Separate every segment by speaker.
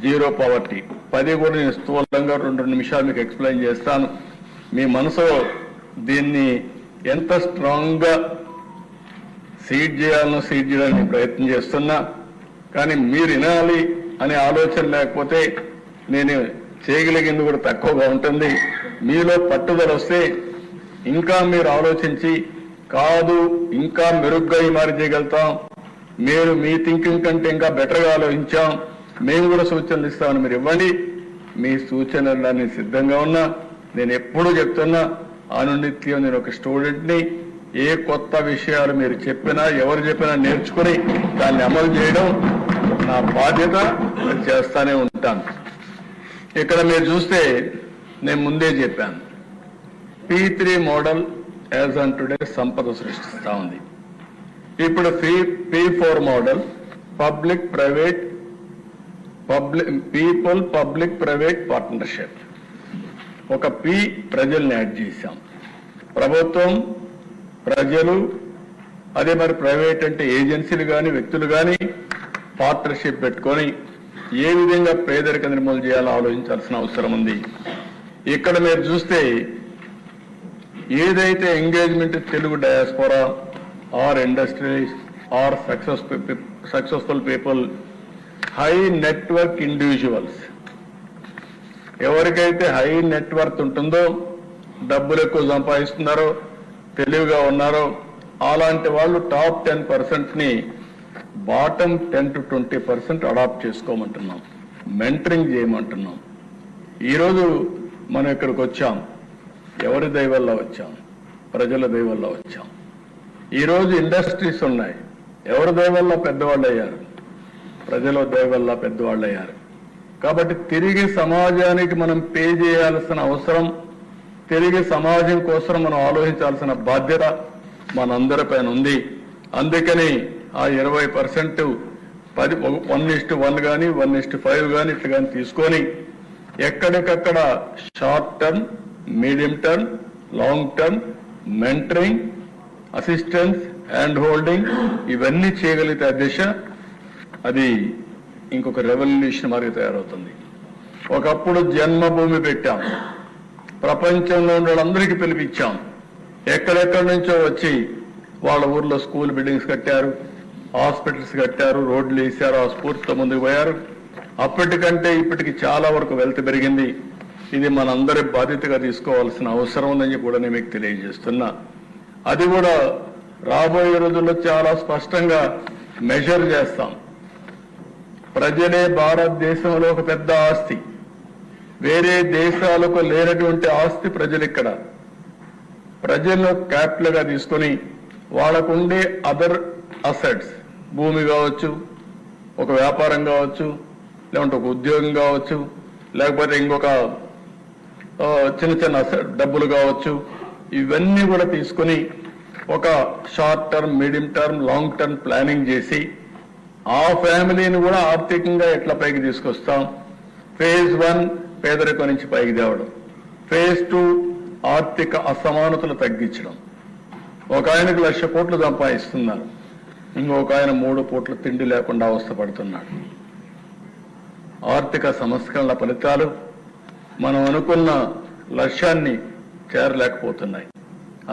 Speaker 1: Zero poverty 10 కూడా నేను స్థూలంగా 2 నిమిషాలు మీకు ఎక్స్ప్లెయిన్ చేస్తాను. మీ మనసులో దీన్ని ఎంత స్ట్రాంగ్ గా సీడ్ చేయాలనో సీడ్ చేయడానికి ప్రయత్నం చేస్తున్నా. కానీ మీరు వినాలి అనే ఆలోచన లేకపోతే నేను చేయగలిగింది కూడా తక్కువగా ఉంటుంది. మీలో పట్టుదల వస్తే ఇంకా మీరు ఆలోచించి కాదు ఇంకా మెరుగ్గా ఈ మారి చేయగలుగుతాం, మీరు మీ థింకింగ్ కంటే ఇంకా బెటర్గా ఆలోచించాం, మేము కూడా సూచనలు ఇస్తామని మీరు ఇవ్వండి. మీ సూచనలన్నీ సిద్ధంగా ఉన్నా. నేను ఎప్పుడూ చెప్తున్నా అనునిత్యం నేను ఒక స్టూడెంట్ని. ఏ కొత్త విషయాలు మీరు చెప్పినా ఎవరు చెప్పినా నేర్చుకుని దాన్ని అమలు చేయడం నా బాధ్యత. చేస్తానే ఉంటాను. ఇక్కడ మీరు చూస్తే నేను ముందే చెప్పాను, P3 model as on today సంపద సృష్టిస్తా ఉంది. ఇప్పుడు P4 model people public private partnership. ఒక P ప్రజల్ని యాడ్ చేశాం. ప్రభుత్వం, ప్రజలు, అదే మరి ప్రైవేట్ అంటే ఏజెన్సీలు కానీ వ్యక్తులు కానీ పార్ట్నర్షిప్ పెట్టుకొని ఏ విధంగా పేదరిక నిర్మూలన చేయాలో ఆలోచించాల్సిన అవసరం ఉంది. ఇక్కడ మీరు చూస్తే ఏదైతే engagement Telugu diaspora or industries or successful people, high network individuals, ఎవరికైతే హై నెట్వర్క్ ఉంటుందో, డబ్బులు ఎక్కువ సంపాదిస్తున్నారో, తెలివిగా ఉన్నారో అలాంటి వాళ్ళు టాప్ 10%ని బాటమ్ 10 to 20% అడాప్ట్ చేసుకోమంటున్నాం, మెంటరింగ్ చేయమంటున్నాం. ఈరోజు మనం ఇక్కడికి వచ్చాం, ఎవరి దయ వల్ల వచ్చాం? ప్రజల దయ వల్ల వచ్చాం. ఈరోజు ఇండస్ట్రీస్ ఉన్నాయి, ఎవరి దయ వల్ల పెద్దవాళ్ళు అయ్యారు? ప్రజల దయ వల్ల పెద్దవాళ్ళు అయ్యారు. కాబట్టి తిరిగి సమాజానికి మనం పే చేయాల్సిన అవసరం, తిరిగి సమాజం కోసం మనం ఆలోచించాల్సిన బాధ్యత మనందరిపైన ఉంది. అందుకని ఆ 20% 1:1 కానీ 1:5 కానీ ఇట్లా కానీ తీసుకొని ఎక్కడికక్కడ short term, medium term, long term mentoring, assistance, hand holding ఇవన్నీ చేయగలిగితే దిశ అది ఇంకొక రెవల్యూషన్ మాదిరి తయారవుతుంది. ఒకప్పుడు జన్మభూమి పెట్టాం, ప్రపంచంలో ఉన్న వాళ్ళందరికీ పిలిపించాం. ఎక్కడెక్కడి నుంచో వచ్చి వాళ్ళ ఊర్లో స్కూల్ బిల్డింగ్స్ కట్టారు, హాస్పిటల్స్ కట్టారు, రోడ్లు వేశారు, ఆ స్ఫూర్తితో ముందుకు పోయారు. అప్పటికంటే ఇప్పటికి చాలా వరకు వెల్త్ పెరిగింది. ఇది మనందరి బాధ్యతగా తీసుకోవాల్సిన అవసరం ఉందని కూడా నేను మీకు తెలియజేస్తున్నా. అది కూడా రాబోయే రోజుల్లో చాలా స్పష్టంగా మెజర్ చేస్తాం. ప్రజలే భారతదేశంలో ఒక పెద్ద ఆస్తి, వేరే దేశాలకు లేనటువంటి ఆస్తి ప్రజలు. ఇక్కడ ప్రజలను క్యాపిటల్ గా తీసుకొని వాళ్ళకుండే అదర్ అసెట్స్, భూమి కావచ్చు, ఒక వ్యాపారం కావచ్చు, లేకుంటే ఒక ఉద్యోగం కావచ్చు, లేకపోతే ఇంకొక చిన్న చిన్న డబ్బులు కావచ్చు, ఇవన్నీ కూడా తీసుకుని ఒక short term, medium term, long term planning చేసి ఆ ఫ్యామిలీని కూడా ఆర్థికంగా ఎట్లా పైకి తీసుకొస్తాం. ఫేజ్ 1 పేదరికం నుంచి పైకి తేవడం, ఫేజ్ 2 ఆర్థిక అసమానతలు తగ్గించడం. ఒక ఆయనకు 1,00,000 కోట్లు సంపాదిస్తున్నారు, ఇంకొక ఆయన 3 పూట్ల తిండి లేకుండా అవస్థపడుతున్నాడు. ఆర్థిక సంస్కరణల ఫలితాలు మనం అనుకున్న లక్ష్యాన్ని చేరలేకపోతున్నాయి.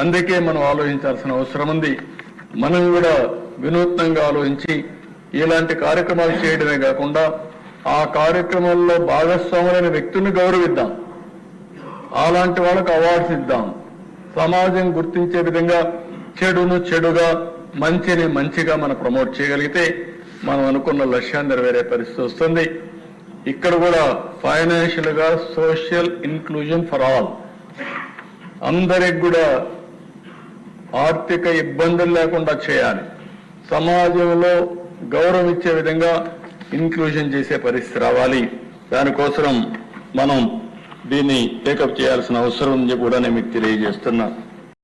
Speaker 1: అందుకే మనం ఆలోచించాల్సిన అవసరం ఉంది. మనం కూడా వినూత్నంగా ఆలోచించి ఇలాంటి కార్యక్రమాలు చేయడమే కాకుండా ఆ కార్యక్రమాల్లో భాగస్వాములైన వ్యక్తులను గౌరవిద్దాం, అలాంటి వాళ్ళకు అవార్డ్స్ ఇద్దాం. సమాజం గుర్తించే విధంగా చెడును చెడుగా, మంచిని మంచిగా మనం ప్రమోట్ చేయగలిగితే మనం అనుకున్న లక్ష్యాన్ని నెరవేరే పరిస్థితి వస్తుంది. ఇక్కడ కూడా ఫైనాన్షియల్ గా సోషల్ ఇన్క్లూజన్ ఫర్ ఆల్, అందరికి కూడా ఆర్థిక ఇబ్బందులు లేకుండా చేయాలి. సమాజంలో గౌరవం ఇచ్చే విధంగా ఇన్క్లూజన్ చేసే పరిస్థితి రావాలి. దానికోసం మనం దీన్ని టేకప్ చేయాల్సిన అవసరం ఉంది కూడా నేను మీకు తెలియజేస్తున్నా.